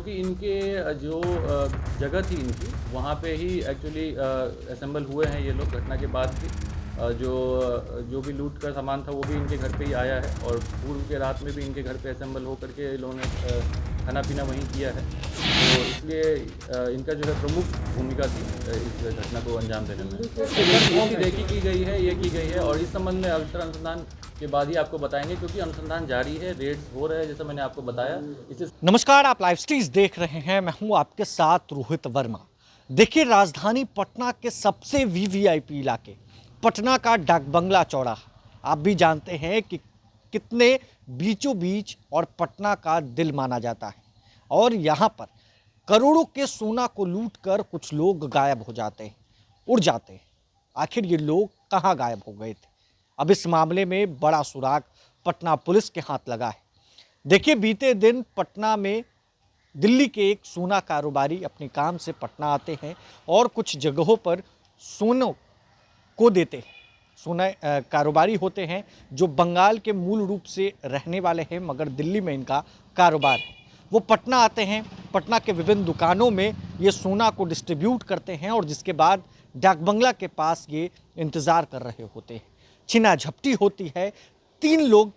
क्योंकि इनके जो जगह थी इनकी, वहाँ पे ही एक्चुअली असेंबल हुए हैं ये लोग घटना के बाद भी। जो भी लूट का सामान था वो भी इनके घर पे ही आया है, और पूर्व के रात में भी इनके घर पे असेंबल होकर के ये लोगों ने खाना पीना वहीं किया है। तो इसलिए इनका जो है प्रमुख भूमिका थी इस घटना को अंजाम देने में। इसकी रेकी की गई है, ये की गई है, और इस संबंध में अग्रतर अनुसंधान के बाद ही आपको बताएंगे, क्योंकि अनुसंधान जारी है, रेड्स हो रहे हैं जैसा मैंने आपको बताया। इसे नमस्कार, आप लाइव स्ट्रीज देख रहे हैं। मैं हूं आपके साथ रोहित वर्मा। देखिए, राजधानी पटना के सबसे वीवीआईपी इलाके पटना का डाक बंगला चौराहा, आप भी जानते हैं कि कितने बीचों बीच और पटना का दिल माना जाता है। और यहाँ पर करोड़ों के सोना को लूटकर कुछ लोग गायब हो जाते हैं, उड़ जाते हैं। आखिर ये लोग कहाँ गायब हो गए थे? अब इस मामले में बड़ा सुराग पटना पुलिस के हाथ लगा है। देखिए, बीते दिन पटना में दिल्ली के एक सोना कारोबारी अपने काम से पटना आते हैं और कुछ जगहों पर सोनों को देते हैं। सोना कारोबारी होते हैं जो बंगाल के मूल रूप से रहने वाले हैं, मगर दिल्ली में इनका कारोबार है। वो पटना आते हैं, पटना के विभिन्न दुकानों में ये सोना को डिस्ट्रीब्यूट करते हैं और जिसके बाद डाक बंगला के पास ये इंतज़ार कर रहे होते हैं। छीना झपटी होती है। 3 लोग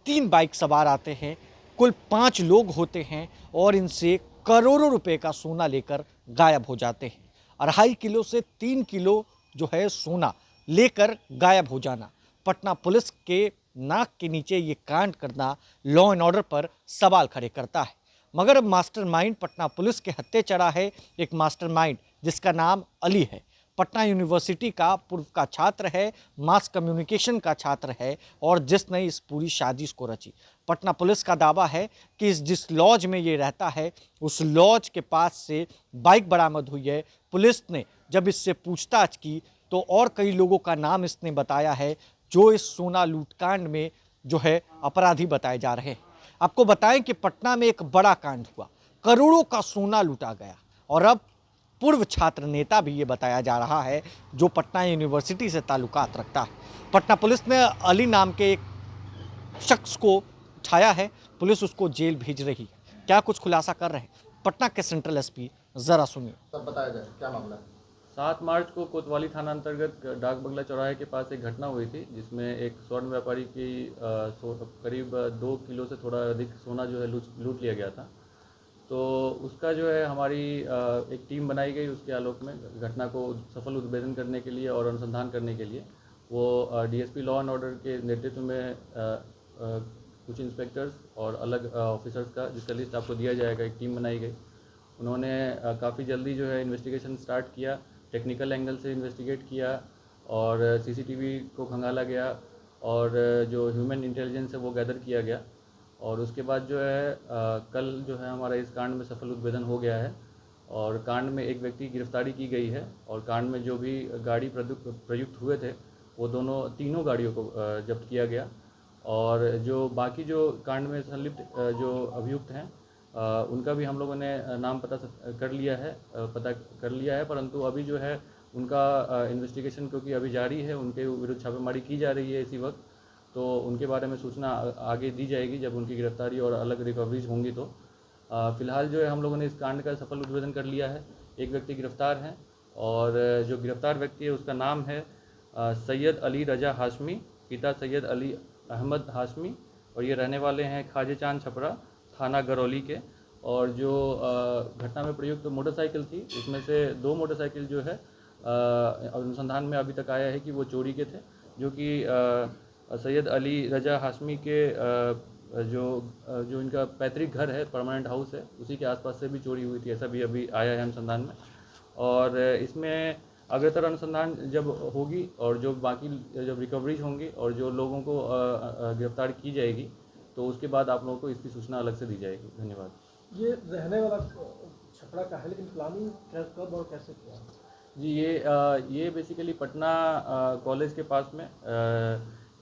3 बाइक सवार आते हैं, कुल 5 लोग होते हैं और इनसे करोड़ों रुपए का सोना लेकर गायब हो जाते हैं। 2.5 किलो से 3 किलो जो है सोना लेकर गायब हो जाना, पटना पुलिस के नाक के नीचे ये कांड करना लॉ एंड ऑर्डर पर सवाल खड़े करता है। मगर अब मास्टरमाइंड पटना पुलिस के हत्थे चढ़ा है। एक मास्टरमाइंड जिसका नाम अली है, पटना यूनिवर्सिटी का पूर्व का छात्र है, मास कम्युनिकेशन का छात्र है और जिसने इस पूरी साजिश को रची। पटना पुलिस का दावा है कि जिस लॉज में ये रहता है उस लॉज के पास से बाइक बरामद हुई है। पुलिस ने जब इससे पूछताछ की तो और कई लोगों का नाम इसने बताया है जो इस सोना लूटकांड में जो है अपराधी बताए जा रहे हैं। आपको बताएं कि पटना में एक बड़ा कांड हुआ, करोड़ों का सोना लूटा गया और अब पूर्व छात्र नेता भी ये बताया जा रहा है जो पटना यूनिवर्सिटी से ताल्लुकात रखता है। पटना पुलिस ने अली नाम के एक शख्स को उठाया है, पुलिस उसको जेल भेज रही है। क्या कुछ खुलासा कर रहे हैं पटना के सेंट्रल एसपी, जरा सुनिए। सब बताया जाए क्या मामला है। 7 मार्च को कोतवाली थाना अंतर्गत डाक बंगला चौराहे के पास एक घटना हुई थी, जिसमें एक स्वर्ण व्यापारी की करीब 2 किलो से थोड़ा अधिक सोना जो है लूट लिया गया था। तो उसका जो है हमारी एक टीम बनाई गई। उसके आलोक में घटना को सफल उद्भेदन करने के लिए और अनुसंधान करने के लिए वो डीएसपी लॉ एंड ऑर्डर के नेतृत्व में कुछ इंस्पेक्टर्स और अलग ऑफिसर्स का, जिसका लिस्ट आपको दिया जाएगा, एक टीम बनाई गई। उन्होंने काफ़ी जल्दी जो है इन्वेस्टिगेशन स्टार्ट किया, टेक्निकल एंगल से इन्वेस्टिगेट किया और सीसीटीवी को खंगाला गया और जो ह्यूमन इंटेलिजेंस है वो गैदर किया गया। और उसके बाद जो है कल जो है हमारा इस कांड में सफल उद्भेदन हो गया है और कांड में एक व्यक्ति की गिरफ्तारी की गई है। और कांड में जो भी गाड़ी प्रयुक्त हुए थे वो तीनों गाड़ियों को जब्त किया गया। और जो बाकी जो कांड में संलिप्त जो अभियुक्त हैं उनका भी हम लोगों ने नाम पता कर लिया है, परंतु अभी जो है उनका इन्वेस्टिगेशन क्योंकि अभी जारी है, उनके विरुद्ध छापेमारी की जा रही है इसी वक्त। तो उनके बारे में सूचना आगे दी जाएगी जब उनकी गिरफ्तारी और अलग रिकवरीज होंगी। तो फ़िलहाल जो है हम लोगों ने इस कांड का सफल उद्भेदन कर लिया है। एक व्यक्ति गिरफ्तार है और जो गिरफ्तार व्यक्ति है उसका नाम है सैयद अली रजा हाशमी, पिता सैयद अली अहमद हाशमी, और ये रहने वाले हैं खाजे चांद छपरा, थाना गरौली के। और जो घटना में प्रयुक्त तो मोटरसाइकिल थी, उसमें से 2 मोटरसाइकिल जो है अनुसंधान में अभी तक आया है कि वो चोरी के थे, जो कि सैयद अली रजा हाशमी के जो इनका पैतृक घर है, परमानेंट हाउस है, उसी के आसपास से भी चोरी हुई थी, ऐसा भी अभी आया है अनुसंधान में। और इसमें अग्रतर अनुसंधान जब होगी और जो बाकी जब रिकवरीज होंगी और जो लोगों को गिरफ्तार की जाएगी तो उसके बाद आप लोगों को इसकी सूचना अलग से दी जाएगी। धन्यवाद। ये रहने वाला छपरा का है, लेकिन प्लानिंग कब और कैसे किया? जी, ये बेसिकली पटना कॉलेज के पास में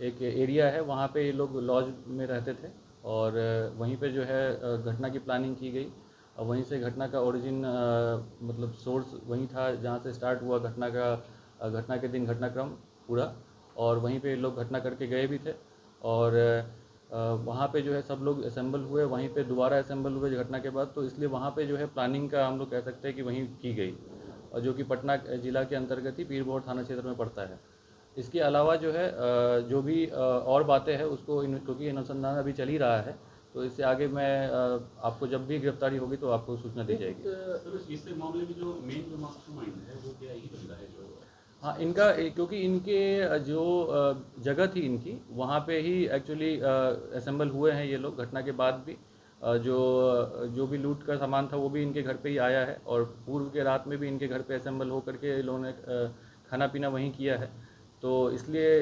एक एरिया है, वहाँ पे ये लोग लॉज में रहते थे और वहीं पे जो है घटना की प्लानिंग की गई। और वहीं से घटना का ओरिजिन मतलब सोर्स वहीं था जहाँ से स्टार्ट हुआ घटना के दिन घटनाक्रम पूरा, और वहीं पे लोग घटना करके गए भी थे। और वहाँ पे जो है सब लोग असेंबल हुए, वहीं पे दोबारा असेंबल हुए घटना के बाद, तो इसलिए वहाँ पे जो है प्लानिंग का हम लोग कह सकते हैं कि वहीं की गई, और जो कि पटना जिला के अंतर्गत ही पीरबोहर थाना क्षेत्र में पड़ता है। इसके अलावा जो है जो भी और बातें हैं उसको क्योंकि अनुसंधान अभी चल ही रहा है, तो इससे आगे मैं आपको जब भी गिरफ्तारी होगी तो आपको सूचना दी जाएगी। सर इस मामले में जो मेन जो मास्टरमाइंड है वो क्या ही बंदा है जो हाँ, इनका क्योंकि इनके जो जगह थी इनकी, वहाँ पे ही एक्चुअली असेंबल हुए हैं ये लोग घटना के बाद भी। जो भी लूट का सामान था वो भी इनके घर पे ही आया है, और पूर्व के रात में भी इनके घर पे असेंबल होकर के लोगों ने खाना पीना वहीं किया है, तो इसलिए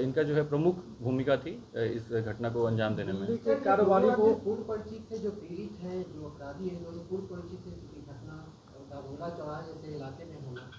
इनका जो है प्रमुख भूमिका थी इस घटना को अंजाम देने में। के कारोबारी को पूर्व परिचित थे, जो पीड़ित हैं, जो अपराधी हैं, दोनों पूर्व परिचित थे कि घटना डाकबंगला चौराहा जैसे इलाके में होना।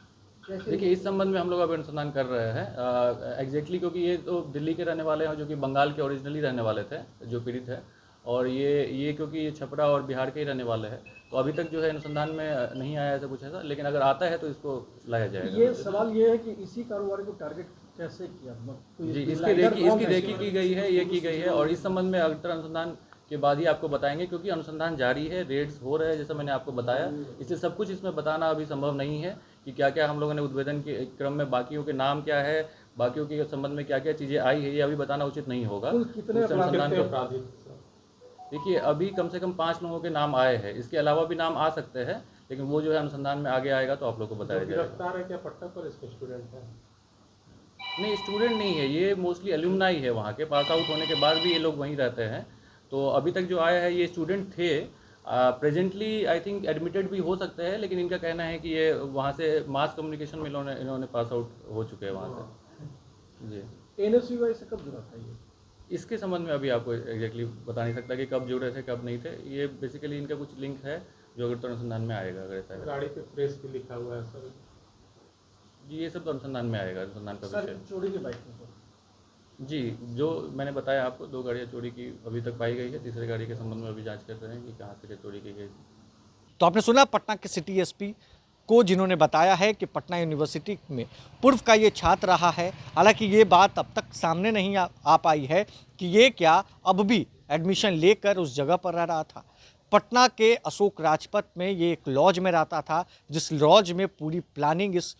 देखिए, इस संबंध में हम लोग अभी अनुसंधान कर रहे हैं एग्जैक्टली, क्योंकि ये तो दिल्ली के रहने वाले हैं जो कि बंगाल के ओरिजिनली रहने वाले थे जो पीड़ित है, और ये क्योंकि ये छपरा और बिहार के ही रहने वाले हैं, तो अभी तक जो है अनुसंधान में नहीं आया ऐसा कुछ ऐसा, लेकिन अगर आता है तो इसको लाया जाएगा। ये सवाल ये है कि इसी कारोबारी को टारगेट कैसे किया? जी, इसकी देखी की गई है, ये की गई है, और इस संबंध में अगर अनुसंधान के बाद ही आपको बताएंगे, क्योंकि अनुसंधान जारी है, रेड्स हो रहे हैं जैसा मैंने आपको बताया, इसलिए सब कुछ इसमें बताना अभी संभव नहीं है कि क्या क्या हम लोगों ने उद्भेदन के क्रम में बाकियों के नाम क्या है, बाकियों के संबंध में क्या क्या चीज़ें आई है, ये अभी बताना उचित नहीं होगा। कितने अपराधी? देखिए, अभी कम से कम 5 लोगों के नाम आए हैं, इसके अलावा भी नाम आ सकते हैं, लेकिन वो जो है अनुसंधान में आगे आएगा तो आप लोग को बताया जाएगा। गिरफ्तार है क्या पट्टा पर इसके स्टूडेंट है? नहीं, स्टूडेंट नहीं है, ये मोस्टली एल्यूमनाई है, वहाँ के पास आउट होने के बाद भी ये लोग वहीं रहते हैं, तो अभी तक जो आया है ये स्टूडेंट थे। प्रेजेंटली आई थिंक एडमिटेड भी हो सकते हैं, लेकिन इनका कहना है कि ये वहाँ से मास कम्युनिकेशन में इन्होंने पास आउट हो चुके हैं वहाँ से। जी, एनएसयूआई से कब जुड़ा था ये? इसके संबंध में अभी आपको एग्जैक्टली बता नहीं सकता कि कब जुड़े थे कब नहीं थे, ये बेसिकली इनका कुछ लिंक है जो अगर तो अनुसंधान में आएगा, अगर ऐसा है। गाड़ी पे प्रेस भी लिखा हुआ है सर। जी, ये सब तो अनुसंधान में आएगा, अनुसंधान का सर, विषय। चोरी की बाइक में जी, जो मैंने बताया आपको, 2 गाड़ियाँ चोरी की अभी तक पाई गई है, तीसरी गाड़ी के संबंध में अभी जांच कर रहे हैं कि कहाँ से चोरी की गई थी। तो आपने सुना पटना के सिटी एसपी को, जिन्होंने बताया है कि पटना यूनिवर्सिटी में पूर्व का ये छात्र रहा है। हालांकि ये बात अब तक सामने नहीं आ पाई है कि ये क्या अब भी एडमिशन लेकर उस जगह पर रह रहा था। पटना के अशोक राजपथ में ये एक लॉज में रहता था, जिस लॉज में पूरी प्लानिंग इस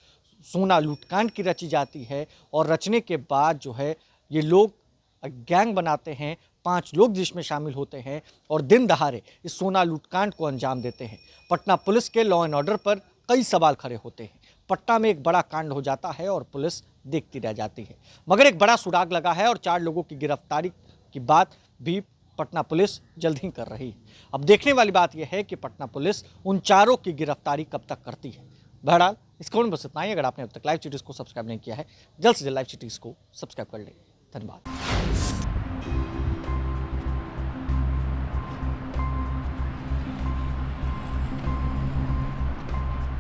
सोना लूटकांड की रची जाती है, और रचने के बाद जो है ये लोग गैंग बनाते हैं, 5 लोग जिसमें शामिल होते हैं, और दिन दहाड़े इस सोना लूटकांड को अंजाम देते हैं। पटना पुलिस के लॉ एंड ऑर्डर पर कई सवाल खड़े होते हैं। पटना में एक बड़ा कांड हो जाता है और पुलिस देखती रह जाती है, मगर एक बड़ा सुराग लगा है और 4 लोगों की गिरफ्तारी की बात भी पटना पुलिस जल्द ही कर रही है। अब देखने वाली बात यह है कि पटना पुलिस उन 4 की गिरफ्तारी कब तक करती है। बहरहाल इस खबर में बस इतना ही। अगर आपने अब तक लाइव सिटीज़ को सब्सक्राइब नहीं किया है, जल्द से जल्द लाइव सिटीज़ को सब्सक्राइब कर लें। धन्यवाद।